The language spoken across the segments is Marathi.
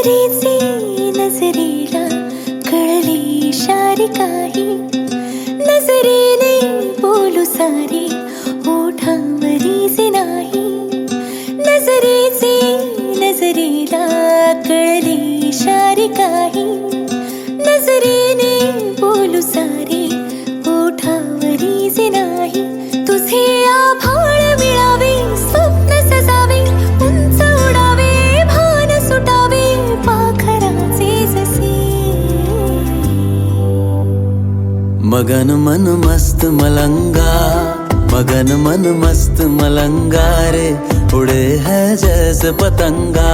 नजरेचे नजरेला कळले इशारे काही, नजरेने बोलू सारे ओठांवरीचे नाही. नजरेचे नजरेला कळले इशारे काही, नजरेने बोलू सारे ओठांवरीचे नाही. तुझे आभाळ मिळावे, स्वप्न सजावे, उंच उडावे, भान सुटावे पाखराचे जसे. मगन मन मस्त मलंगा, मगन मन मस्त मलंगा रे, उड़े है जैसे पतंगा.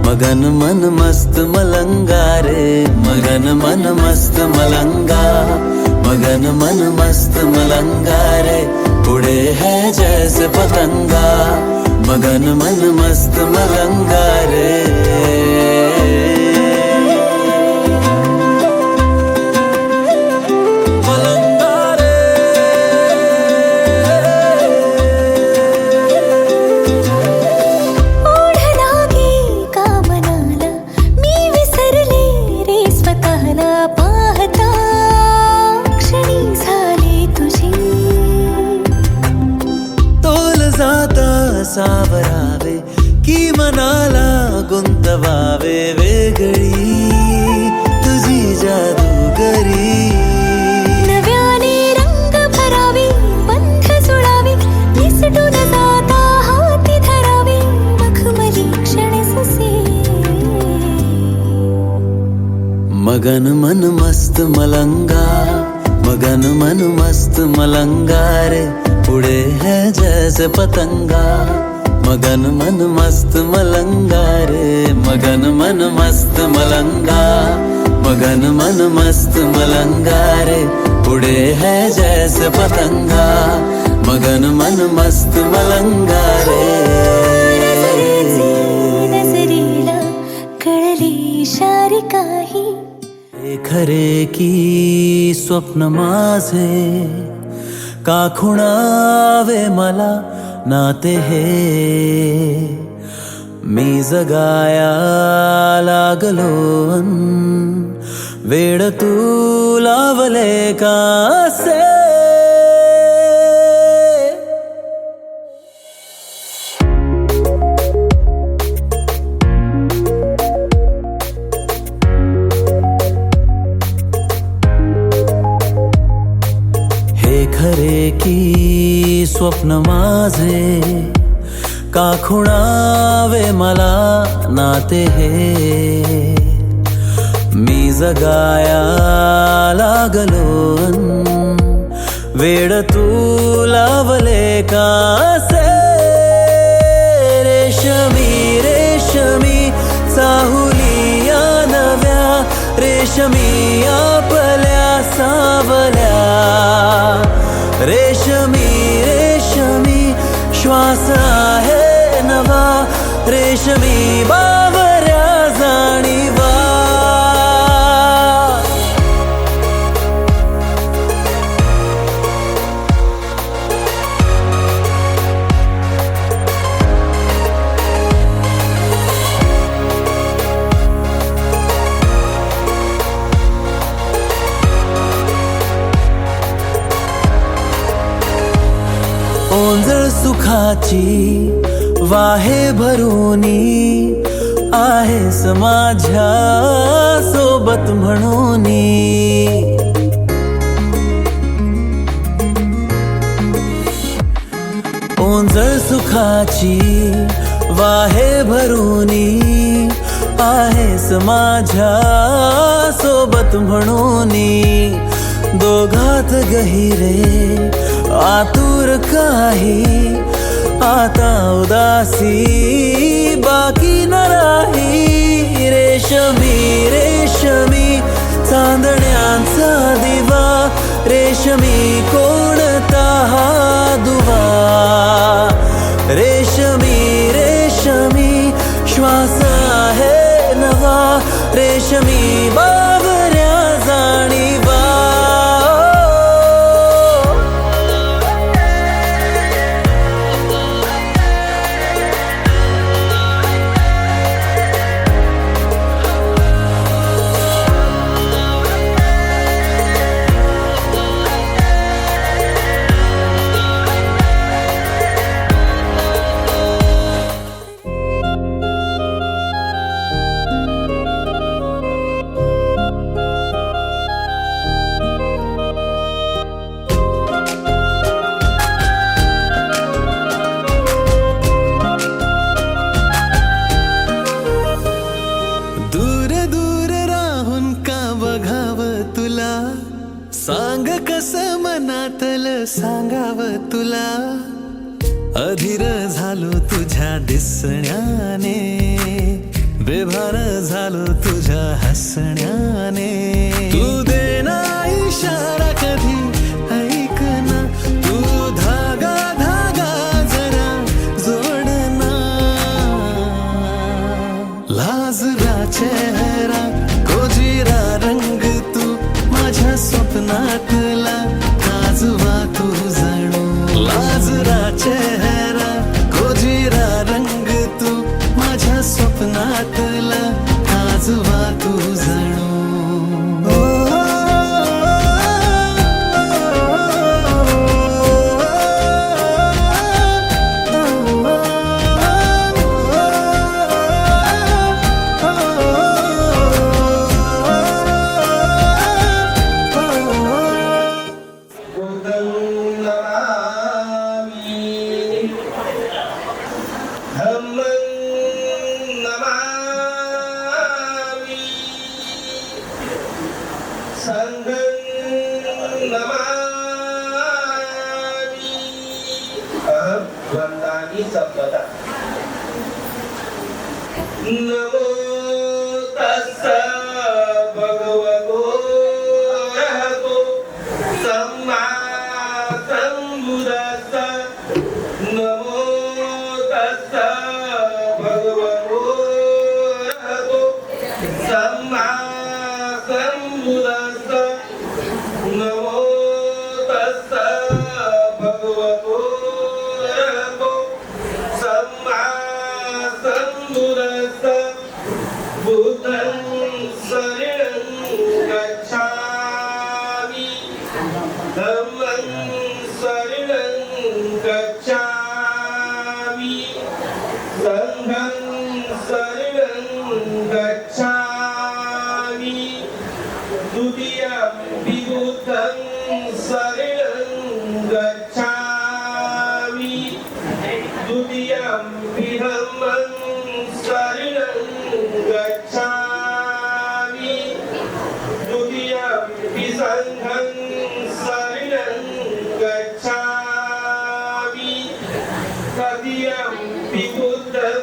मगन मन मस्त मलंगा रे, मगन मन मस्त मलंगा, मगन मन मस्त मलंगा रे, उड़े है जैसे पतंगा. मगन मन मस्त मलंगा रे. सावरावे की मनाला गुंतवावे, वेगळी तुझी जादूगरी. नव्याने रंग भरावे, बंध जुळावे, निसटून जाता हाती धरावे मखमली क्षण ससे. मगन मन मस्त मलंगा, मगन मन मस्त मलंगा रे, उड़े है जैसे पतंगा. मगन मन मस्त मलंगा रे, मगन मन मस्त मलंगा, मगन मन मस्त मलंगा रे, उड़े है जैसे पतंगा. मगन मन मस्त मलंगा रे. नजरेला कळले इशारे काही, हे खरे की स्वप्न माझे का खुणावे मला नाते हे. मी जगाया लागलो वेड तू लावले का से. खरे की स्वप्न माझे का खुणावे मला नाते हे. मी जगाया लागलो वेड तू लावले का से. रेशमी रेशमी चाहुलिया नव्या, रेशमी आपल्या सावल्या. रेशमी रेशमी श्वास आहे नवा, रेशमी बावऱ्या जाणीवा. ओंजळ सुखाची वाहे भरूनी, आहेस माझ्या सोबत म्हणूनी. ओंजळ सुखाची वाहे भरूनी, आहेस माझ्या सोबत म्हणूनी. दोघात गहिरे आतुर काही, आता उदासी बाकी न राही. रेशमी रेशमी चांदण्यांचा दिवा, रेशमी कोणता हा दुवा. रेशमी रेशमी श्वास आहे नवा, रेशमी बावऱ्या जाणीवा. तुझ्या दिसण्याने, बेभान झालो तुझ्या हसण्याने. तू देना इशारा कधी ऐक ना, तू धागा धागा जरा जोडना. लाजरा चेहरा कोजिरा रंग तू, माझ्या स्वप्नातला काजवा तू जणू. लाजरा चेहरा कोजिरा रंग तू, माझ्या स्वप्नातला काजवा तू जणू. नमो तस्स भगवतो अरहतो सम्मा सम्बुद्धस्स. नमो तस्स भगवतो अरहतो सम्मा सम्बुद्धस्स. नमो तस्स भगवतो अरहतो सम्मा सम्बुद्धस्स. बुद्धं शरणं गच्छामि, धम्मं शरणं गच्छामि, संघं शरणं गच्छामि. द्वितीयंपि बुद्धं शरणं गच्छामि, द्वितीयंपि धम्मं शरणं गच्छामि, द्वितीयंपि संघं शरणं गच्छामि, तृतीयंपि बुद्धं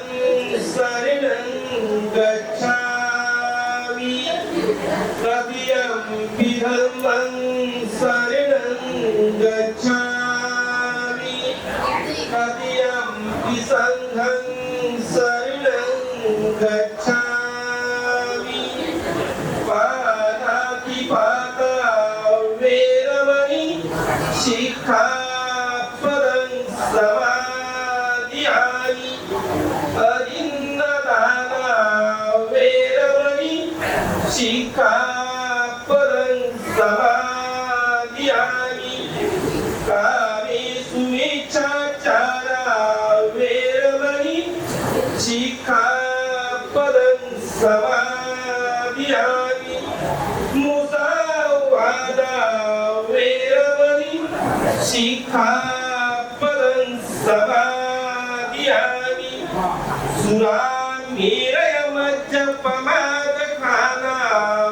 शरणं गच्छामि, तृतीयंपि धम्मं शरणं गच्छामि, तृतीयंपि संघं शरणं गच्छामि. पाणातिपाता वेरमणि शिक्षापदं समादियामि. अदिन्नदाना वेरमणि शिक्षापदं समादियामि. कामेषु मिच्छाचारा वेरमणि शिक्षापदं समादियामि. मुसावादा वेरमणि शिक्षापदं समादियामि. सुरामेरयमज्जपमादखाना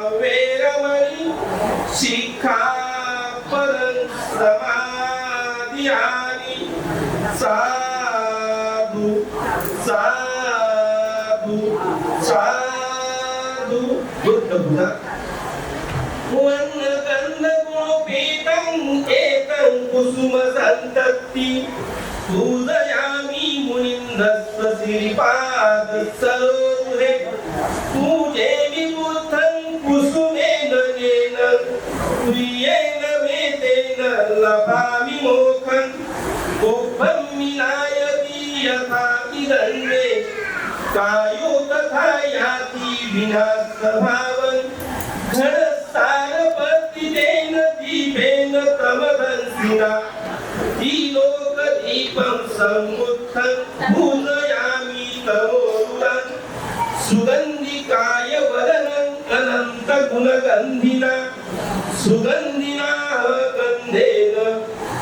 वेरमणि शिक्षापदं समादियामि. साधु साधु साधु. बुद्ध बुद्ध वन्नगन्धगुणोपेतं एतं कुसुमसन्तति. पूजयामि मुनिं दत्तश्रीपादसरोरुहे. पूजेमि बुद्धं कुसुमेन नेन, प्रियेण वेदेन लभामि मोक्षं. कोपं विनायति यथा इदन्मे, कायो तथा याति विनाशभावं. घनसारपतितेन दीपेन तमदंसिना, त्रिलोकदीपं सम्मुखं पूजयामि तमोरुहं. सुगन्धिकाय वदनं अनन्तगुणगन्धिना, सुगन्धिना गन्धेन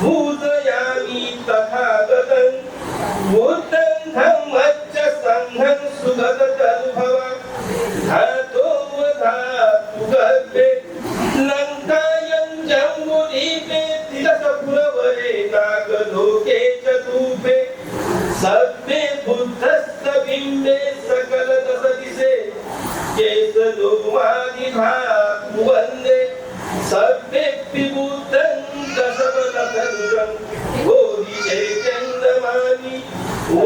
पूजयामि तथागतं. बुद्धं धम्मञ्च संघं सुगततनुभव. धातोवधातु गर्भे लङ्कायं जम्बुदीपे. तिलसपुरवरे नागलोके चतुर्भे. सर्वे बुद्ध विभातु वन्दे सर्वेऽपि भूतं दशबलधनुजं घोरिचैत्यन्दमानि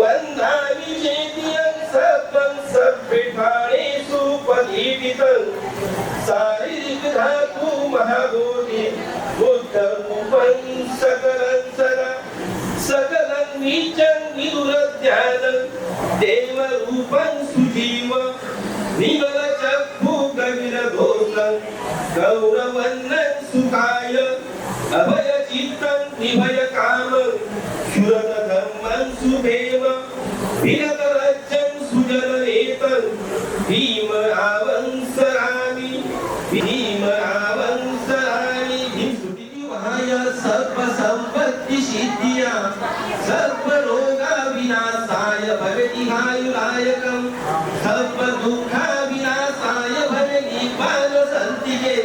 वन्दामि चेतियं सर्वं सर्वेषु पदीपितं शारीरिकधातु महाभूति बुद्धरूपं सकलं सदा सकलं नीचं विदुरध्यानं देवरूपं सुजीव निमलचक्षुगविरघोषं गौरवन्नं सुखाय अभयचित्तं निभयकामं क्षुरतधम्मं सुभेम विरतरज्जं सुजननेतं भीम आवंसरामि भीमसुतिवाय सर्वसम्पत्तिसिद्धिया सर्वरोगविनाशाय भवतिहायुरायकं सर्वदुःखविनाशाय भवनिपालसन्तिके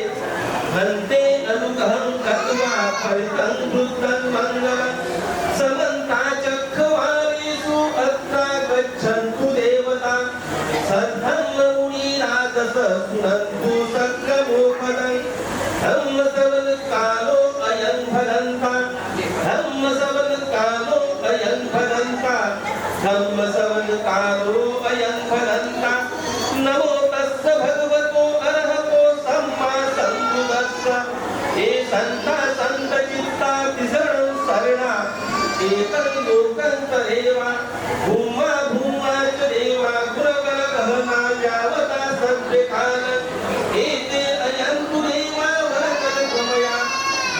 हन्ते अनुग्रहं कृत्वा फलितं कृतं मङ्गलं समन्ताचक्रवालेषु अत्रा गच्छन्तु देवता सद्धम्ममुनिराजस सुनन्तु सक्कमोपदं धम्मसवनकालो अयं भदन्ता धम्मसवनकालो अयं भदन्ता धम्मसवनकालो अयं भदन्ता नमो तस्य भगवतो अरहतो सम्मा सम्बुद्धस्स ये सन्ता सन्तचित्ता तिसरणं शरणा एतं लोकं तदेवा भूमा भूमा च देवा गुणगणगहना यावता सभ्यकाल एते अयन्तु देवा वरकरकमया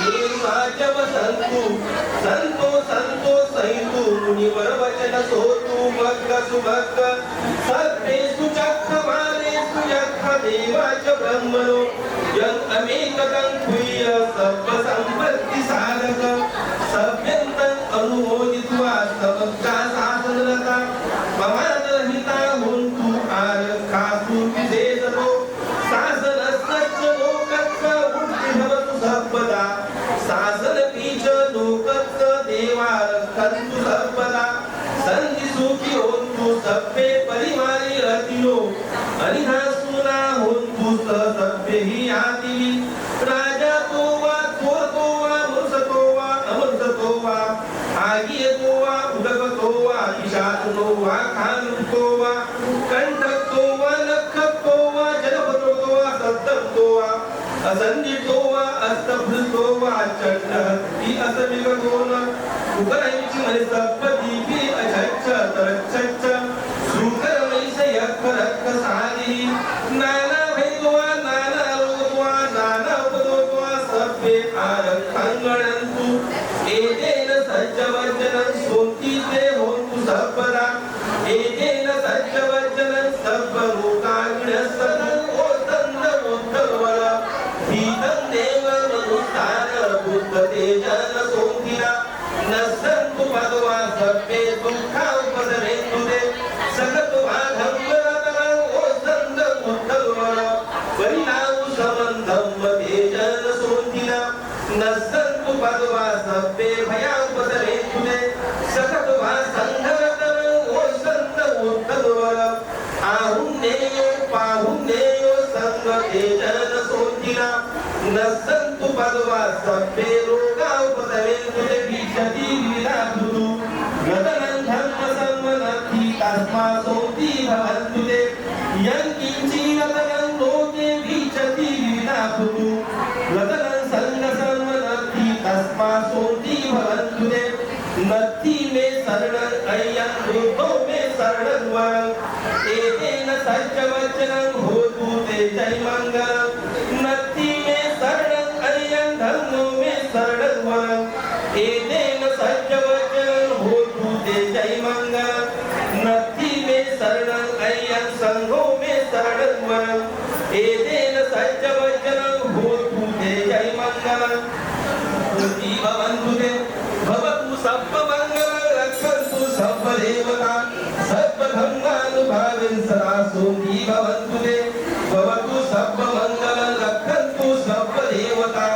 देवाच वसन्तु सन्तो सन्तो सहितु मुनिवरवचन सोतु भक्क सुभक्क सर्वेषु चक्रवालेषु यक्ष देवाच ब्रह्मणो यं अमेकतं तुय्य सर्वसम्पत्तिसाधक सभ्यन्तं अनुमोदित्वा समग्रा शासनरता ममादरहिता होन्तु आरक्षासु विशेषतो शासनस्य लोकस्य वृद्धिर्भवतु सर्वदा शासनपि च लोकस्य देवारक्षन्तु सर्वदा सन्ति सुखी होन्तु सभ्ये परिवारे रतिनो अनिधासुना होन्तु सभ्यैः यातिवि राजा तो वा चोरतो वा मूर्छतो वा अमृततो वा आगियतो वा उदकतो वा पिशाचतो वा खानुतो वा कंठतो वा नखतो वा जलपतो वा सत्ततो वा असंदितो वा अस्तभृतो वा चंडहत्ति असमिगतो न उकरैची मने सप्पदीपी अझच्च तरच्च सुकरमैस यखरक्क सादी नाना भैदोवा नाना रोगोवा नाना उपदोवा सभ्ये आरक्षंगणन्तु एतेन सज्जवर्जनं सोंतीते होन्तु सर्वदा एतेन सज्जवर्जनं सर्वलोकाग्निस्तनं ओस्तन्दमोत्तरवर धीतं देवमनुष्ठान बुद्धतेजन सोंतिना नसन्तु भगवा सभ्ये दुःखापदरेन्तु ते सकत्वा धम्मरतनं ओस्तन्दमोत्तरवर परिणामु समन्धं तेजन सोंतिना नसन्तु भगवा सभ्ये भयापदरेन्तु ते सकत्वा संघरतनं ओस्तन्दमोत्तरवर आहुन्नेयो पाहुन्नेयो संगतेजन सोंतिना नसन्तु भगवा सभ्ये रोगापदरेन्तु ते भीषति विराधुतु गतनं धर्म सम्मनद्धि तस्मा सोति भवन्तु ते यं किञ्चिरतनं लोके भीषति विराधुतु गतनं संग सम्मनद्धि तस्मा सोति भवन्तु ते नत्ति मे शरणं अय्यं बुद्धो मे शरणं वरं एतेन सज्जवचनं होतु ते जयमङ्गलं नत्ति मे शरणं अय्यं धर्मो मे शरणं वरं एतेन सज्जवचनं होतु ते जयमङ्गलं नत्ति मे शरणं अय्यं संघो मे शरणं वरं एतेन सज्जवचनं होतु ते जयमङ्गलं बुद्धि भवन्तु ते भवतु सर्वमङ्गलं रक्षन्तु सर्वदेवता सर्वधर्मानुभावेन सदा सोऽपि भवन्तु ते भवतु सर्वमङ्गलं रक्षन्तु सर्वदेवता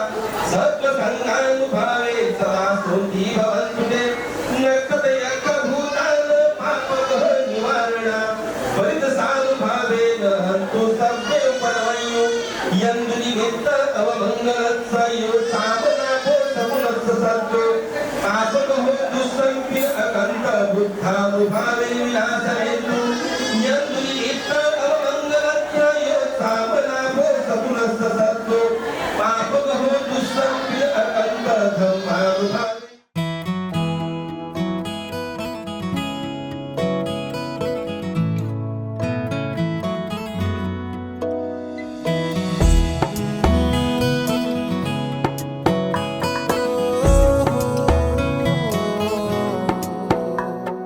सर्वसङ्गानुभावेन सदा सोऽपि भवन्तु ते नक्तयकभूतान् पापकः निवारणा परितसानुभावेन हन्तु सर्वे परमयो दुःसंपि अकंत बुद्धानुभावे विनाशहेतु यंदुनिमित्त अवमंगलत्र योत्सामनाभो सपुनस्स सत्तो पापगहो दुःसंपि अकंत धम्मानुभावे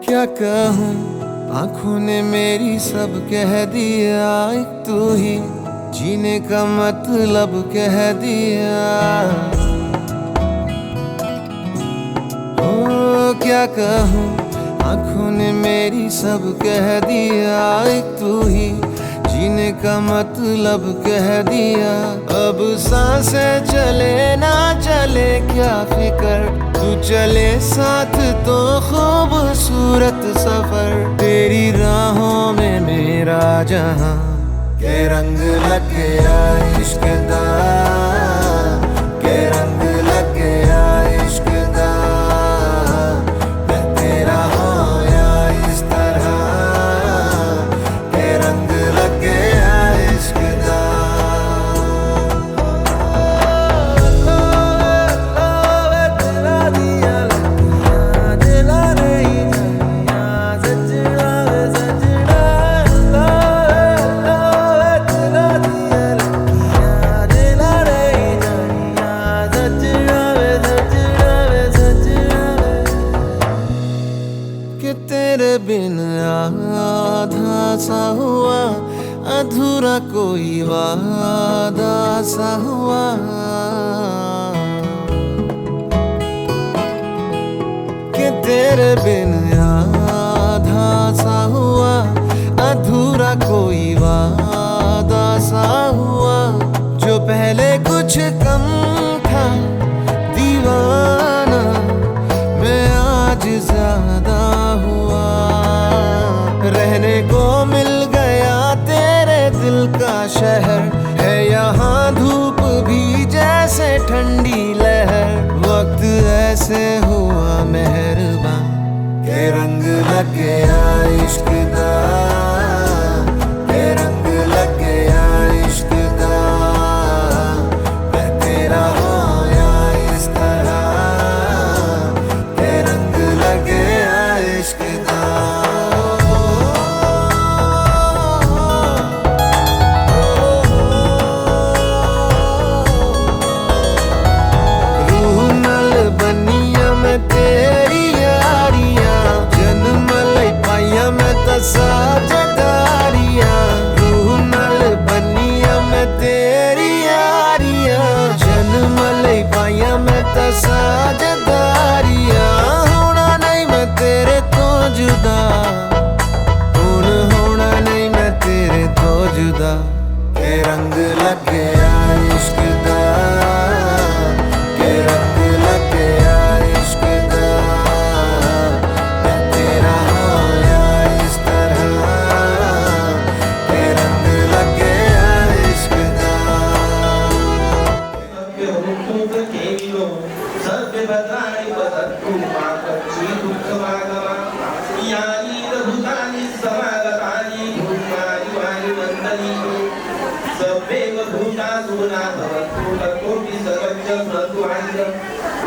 क्या कहूँ आँखों ने मेरी सब कह दिया, एक तू ही जीने का मतलब कह दिया। ओ क्या कहूँ आँखों ने मेरी सब कह दिया, एक तू ही जीने का मतलब कह दिया। अब सांसें चले ना चले क्या फिकर, तू चले साथ तो खूबसूरत सफर। तेरी राहों में मेरा जहां के रंग लग गया इश्क दा, के रंग लग गया इश्क दा। मैं तेरा होया इस तरह के रंग लग गया इश्क दा। तेरे बिन आधा सा हुआ, अधूरा कोई वादा सा हुआ। कि तेरे बिन आधा सा हुआ, अधूरा कोई वादा सा हुआ। जो पहले कुछ कम था दीवाना, मैं आज ज्यादा हुआ। रहने को मिल गया तेरे दिल का शहर, है यहाँ धूप भी जैसे ठंडी लहर। वक्त ऐसे हुआ मेहरबान के रंग लग गया इश्क दा, के रंग लग गया इश्क दा। मैं तेरा होया इस तरह के रंग लग गया इश्क दा। साजदारियां रूह नल बनिया मैं तेरी यारियां, जन्म लई पाइया मैं तो साजदारियां। होना नहीं मैं तेरे तो जुदा, हुण होना नहीं मैं तेरे तो जुदा। के रंग लग गया इश्क दा, के रंग लग गया इश्क दा। मैं तेरा होया इस तरह के रंग लग गया इश्क दा। सर्व भद्राणि वदन्तु मा कच्चित् दुःखमागमा। यानि भूतानि समागतानि भूतानि वानि वन्दनी। सर्वेव भूतासु न भवन्तु ततोऽपि सर्वज्ञ प्रत्वान्यं।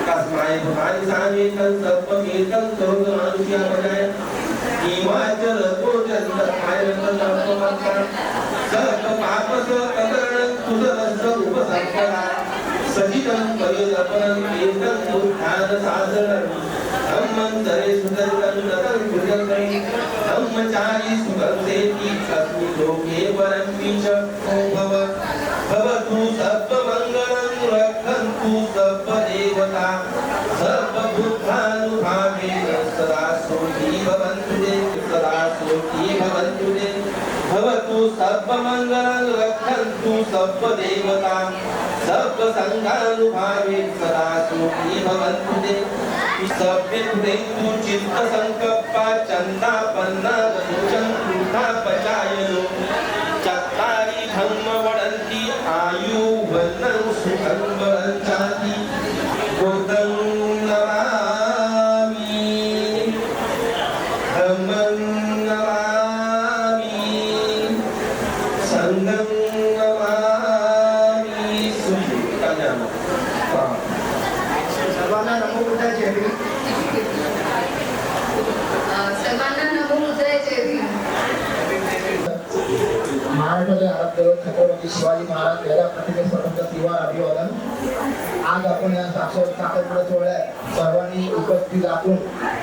तस्मै भूतानि सामेतं सर्वमेतं सर्वमानुष्यापदाय। हिमाचलतो जन्तस्मै सर्वपापसकरणं कुशलस्य उपसर्पणा। सचितं परिलपनं कीर्तं बुद्धानशासनं। धम्मन्तरे सुदर्शनं रतं भुजङ्गै। धम्मचारी सुगन्धेति अस्मिन् लोके वरन्ति च भवतु सर्वमङ्गलं रक्षन्तु सर्वदेवता। सर्वबुद्धानुभावेन सदा सुखी भवन्तु ते, सदा सुखी भवन्तु ते। भवतु सर्वमङ्गलं रक्षन्तु सर्वदेवता। सर्वसङ्गानुभावेन सदा सुखी भवन्तु ते। सभ्येन्दु चित्तसङ्कल्पा चन्दापन्ना वचनं वृथापचायनो। चत्वारि धम्म वदन्ति आयु वनं सुखं वदन्ति। बुद्धं नमामि। महाराष्ट्राचे आराध्य छत्रपती शिवाजी महाराज याला प्रतिमे सर्वांचा दिवा अभिवादन. आज आपण या साखरपुडा सोहळ्यात सर्वांनी उपस्थित राहून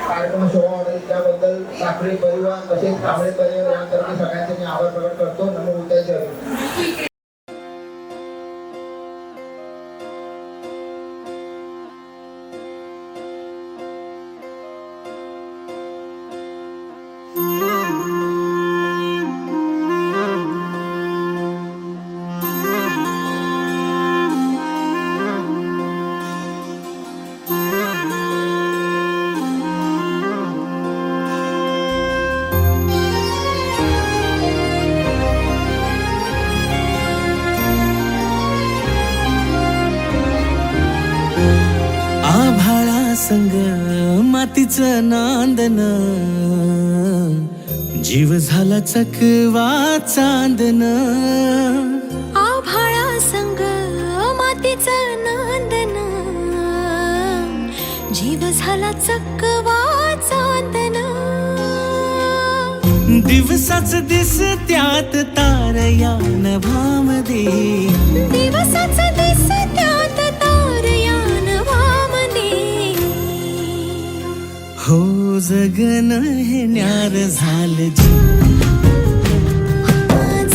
कार्यक्रम शोभा वाढवली त्याबद्दल साखरे परिवार तसेच कांबळे परिवार यांतर्फे सगळ्यांचे मी आभार प्रकट करतो. नमो बुद्धाय जय हिंद. आभाळा संग मातीचं नांदन जीव झाला चकवा चांदन. आभाळा संग मातीचं नांदन जीव झाला चकवा चांदन. दिवसाच दिस त्यात तारया नभामध्ये दिवसाच दिस त्यात तारया नभामध्ये. हो जगन हे न्यार झालं जी.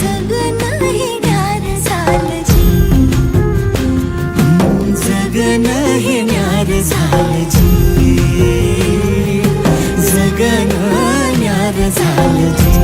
जगन हे न्यार झालं जी. जगन हे न्यार झालं जी. जगन न्यार झालं जी.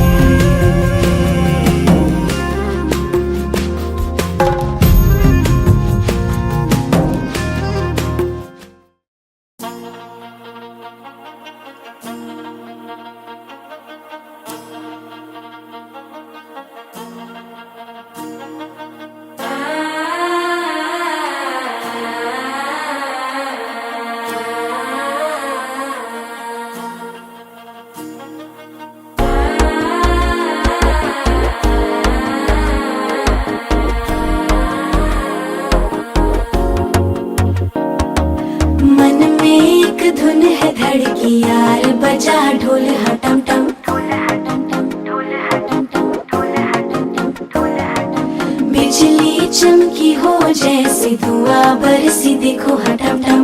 धुन है धड़की यार बजा ढोल हटम टम. बिजली चमकी हो जैसे धुआं बरसी देखो हटम टम.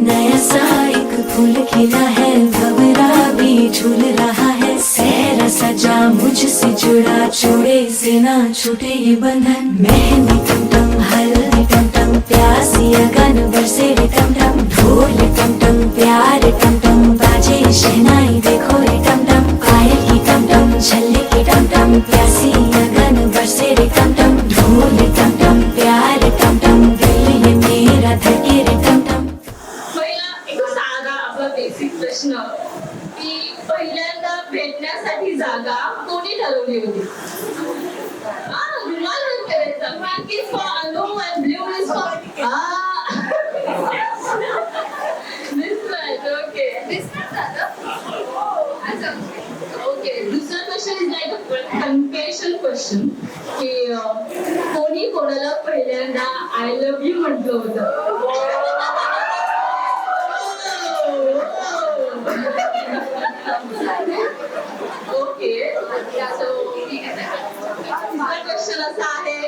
नया सा एक फूल खिला है भंवरा भी झूल रहा है. सहरा सजा मुझसे जुड़ा छोड़े से ना छूटे ये बंधन. मेहंदी टम टम हल्दी टम टम प्यासी अगन बरसे रे टम टम. ढोल टम टम प्यार टम टम बाजे शहनाई देखो रे टम टम. पायल की टम टम छल्ले की टम टम प्यासी अगन बरसे रे टम टम. ढोल टम टम प्यार टम टम दिल ये मेरा धड़के रे टम टम. पहिला एक साधा आपला बेसिक प्रश्न की पहिल्यांदा भेटण्यासाठी जागा कोणी ठरवली होती? रुमाल बंद करायचा. Black is for Anu and blue is for this one. Okay. This one. Okay. दुसरा question is like a confession question की कोणी कोणाला पहिल्यांदा आय लव्ह यू म्हटलं होतं? ओके. क्वेश्चन असा आहे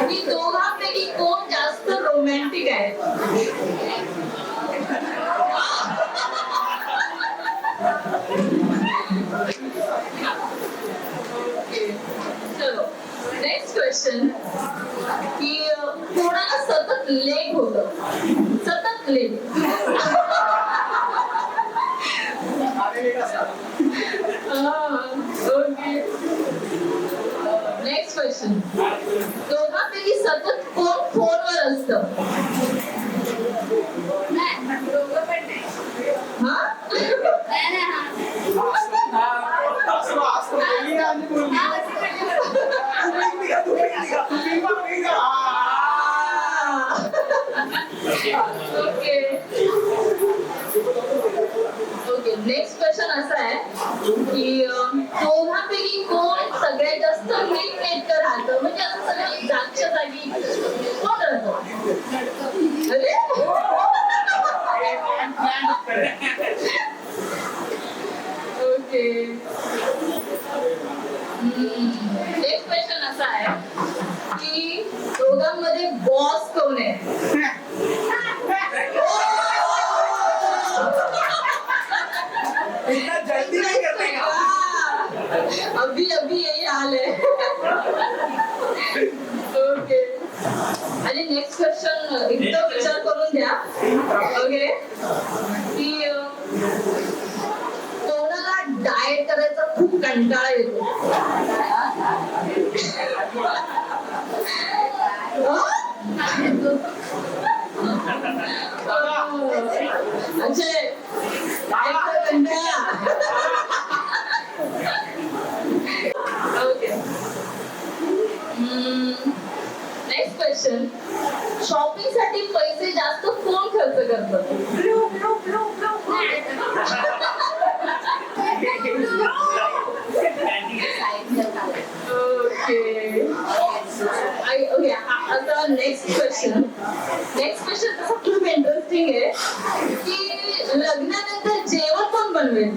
की दोघांपैकी कोण जास्त रोमॅन्टिक आहे? चलो नेक्स्ट क्वेश्चन की कोणाला सतत लेट होतं? सतत लेट. ओके. नेक्स्ट क्वेश्चन दोघांपैकी सतत कोण फोनवर असतं? ओके. ओके. नेक्स्ट क्वेश्चन असा आहे की दोघांपैकी कोण सगळ्यात जास्त नीट राहतं? म्हणजे असं सगळं जागच्या जागी कोण राहतं? अरे ओके. की दोघांमध्ये बॉस कोण आहे? जल्दी नहीं करते का? अभी अभी यही हाल है. ओके. आणि नेक्स्ट क्वेश्चन एकदम विचार करून द्या. ओके. की कोणाला डाएट करायचा खूप कंटाळा येतो? अजय डाएटचा कंटाळा. ओके. Next question. शॉपिंग साठी पैसे जास्त कोण खर्च करतात? ओके. आता नेक्स्ट क्वेश्चन तसा खूप इंटरेस्टिंग आहे की लग्नानंतर जेवण कोण बनवेल?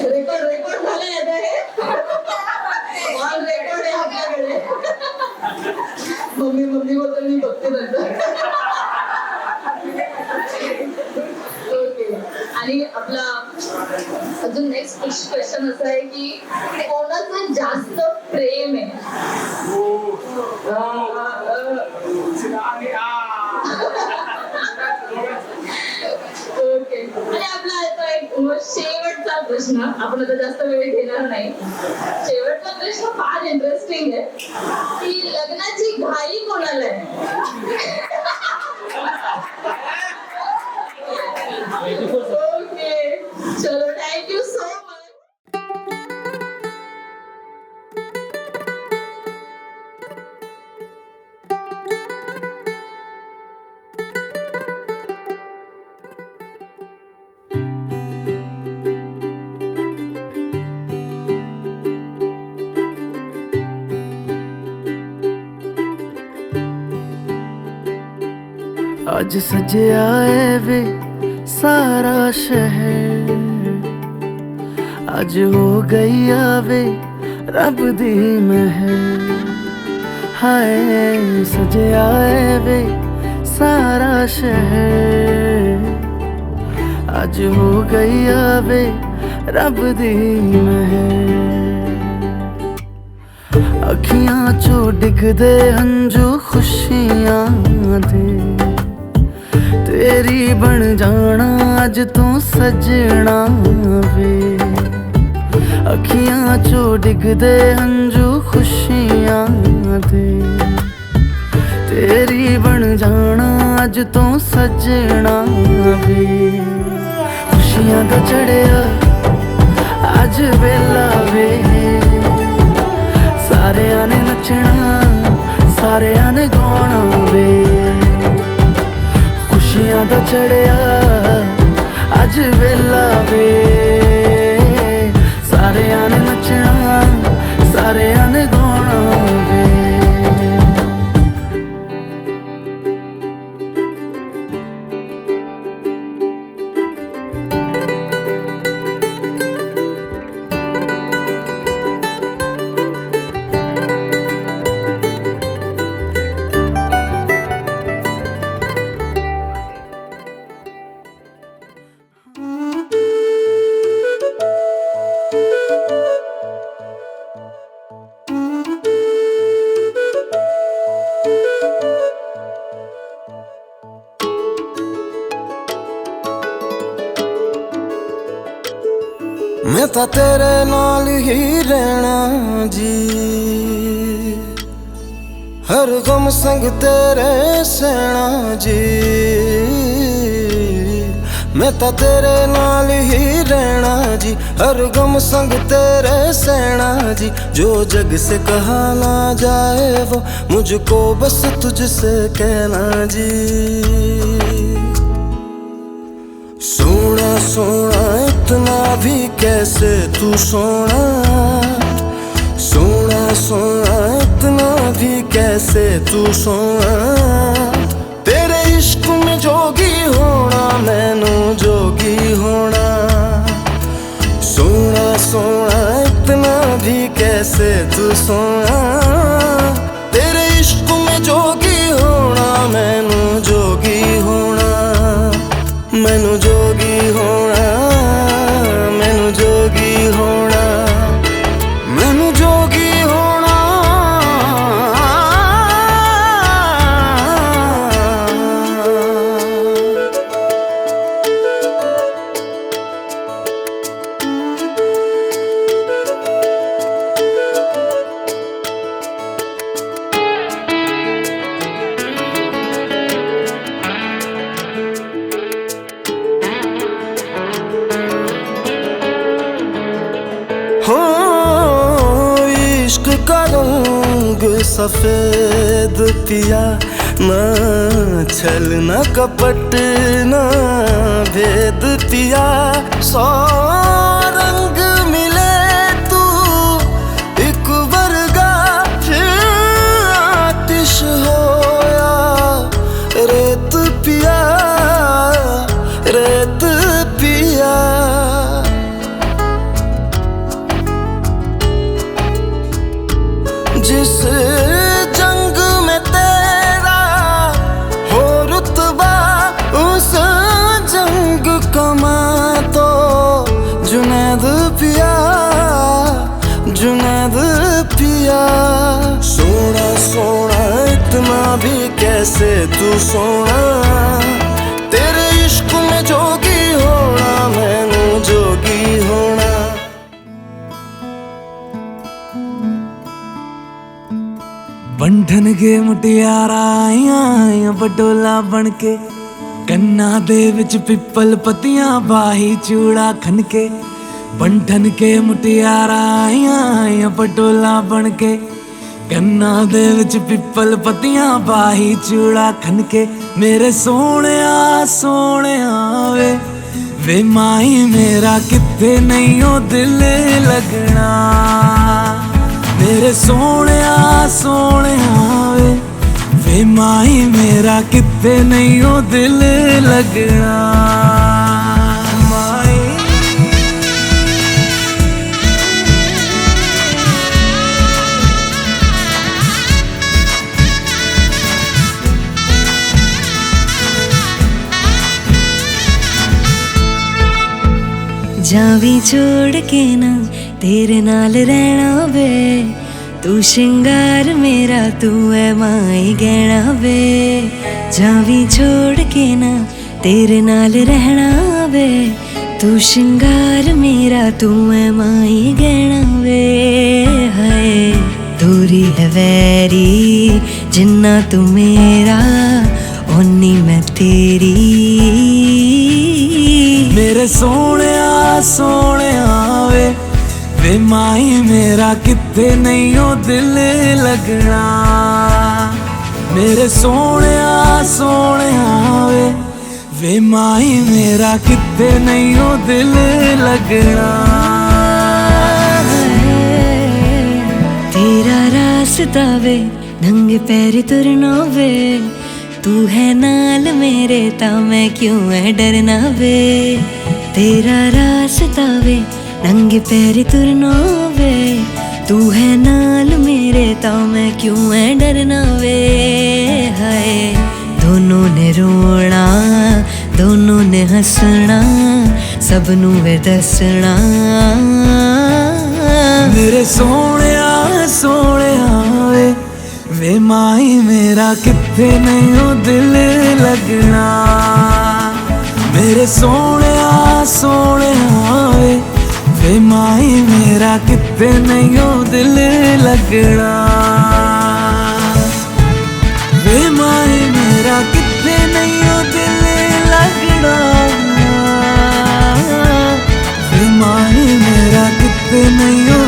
रेकॉर्ड झालंय आता हे. ऑन रेकॉर्ड आहे आपल्याकडे. मम्मी बोलतो मी बघते नंतर. ओके. आणि आपला अजून नेक्स्ट क्वेश्चन असा आहे की कोणाचं जास्त प्रेम आहे? ओके. आणि आपला आता एक शेवटचा प्रश्न, आपण आता जास्त वेळ घेणार नाही. शेवटचा प्रश्न फार इंटरेस्टिंग आहे की लग्नाची घाई कोणाला आहे? ओके. चलो, थँक्यू सो मच. ਅੱਜ ਸਜਿਆ ਏ ਵੇ ਸਾਰਾ ਸ਼ਹਿਰ, ਅੱਜ ਹੋ ਗਈ ਆਵੇ ਰੱਬ ਦੀ ਮਹਿਰ। ਹਾਏ ਸਜਿਆ ਏ ਵੇ ਸਾਰਾ ਸ਼ਹਿਰ, ਅੱਜ ਹੋ ਗਈ ਆਵੇ ਰੱਬ ਦੀ ਮਹਿਰ। ਅੱਖੀਆਂ ਚੋਂ ਡਿੱਗਦੇ ਹੰਝੂ ਖੁਸ਼ੀਆਂ ਦੇ, तेरी बन जाना अज तू सजना वे। अखियां चो डिगदे हंजू खुशियां दे, तेरी बन जाना अज तू सजना वे। खुशियां दा चढ़िया अज वेला वे, सारियां ने नचना सारियां ने गाना वे। खुशियां दा चढ़िया अज वेला वे, सारियां ने नचना सारियां ने गाना वे। मैं तां तेरे नाल ही रहना जी, हर गम संग तेरे सहना जी। मैं तां तेरे नाल ही रहना जी, हर गम संग तेरे सहना जी। जो जग से कहा ना जाए वो मुझको बस तुझसे कहना जी। सोना सोना इतना भी कैसे तू सोना, सोना सोना इतना भी कैसे तू सोना। तेरे इश्क में जोगी होना मैनू जोगी होना। कैसे तू सोना, तेरे इश्क में जोगी होना, मैनू जोगी होना, मैनू जोगी होना, मैनू जोगी होना, मैनू जोगी होना। हो इश्क का रंग सफेद पिया, ना छल न कपट न भेद पिया, सौ रंग मिले तू एक वर्गा, फिर आतिश होया रेत पिया, रेत पिया। जिस जंग में तेरा हो रुतबा, उस जंग कमा तो जुनैद पिया, जुनैद पिया। सोना सोना इतना भी कैसे तू सोना, तेरे इश्क में जोगी होना, मैनू जोगी होना। बंधन के मुटियारा आइया बडोला बनके, कन्ना दे विच पिपल पतियां बाही चूड़ा खनके। बंधन के मुटियारा आइया बडोला बनके, कन्ना दे विच पिपल पतियां बाही चूड़ा खनके। मेरे सोहणिया सोहणिया वे माई मेरा किथे नहीं ओ दिल लगना, मेरे सोहणिया सोहणिया वे माई मेरा किथे नहीं ओ दिल लगना। माई जावी छोड़ के ना तेरे नाल रहना वे, तू श्रृंगार मेरा तू है माई गहना वे। जावी छोड़ के ना तेरे नाल रहना वे, तू श्रृंगार मेरा तू है माई गहना वे। हाय दूरी है वैरी जिन्ना तू मेरा, ओनी मैं तेरी। मेरे सोहणिया सोहणिया वे माई मेरा किथे नहीं ओ दिल लगना, मेरे सोहणिया सोहणिया वे माई मेरा किथे नहीं ओ दिल लगना। तेरा रास्ता वे नंगे पैर तुरना वे, तू है नाल मेरे ता मैं क्यों है डरना वे। तेरा रास्ता वे नंगे पैर तुरना वे, तू है नाल मेरे ता मैं क्यों है डरना वे। हाय दोनों ने रोना दोनों ने हंसना, सबनू वे दसना। मेरे सोहणिया सोहणिया वे माई मेरा किथे नहीं ओ दिल लगना, मेरे सोहणिया सोहणिया वे माई मेरा किथे नहीं ओ दिल लगना। वे माई मेरा किथे नहीं ओ दिल लगना, वे माई मेरा किथे नहीं ओ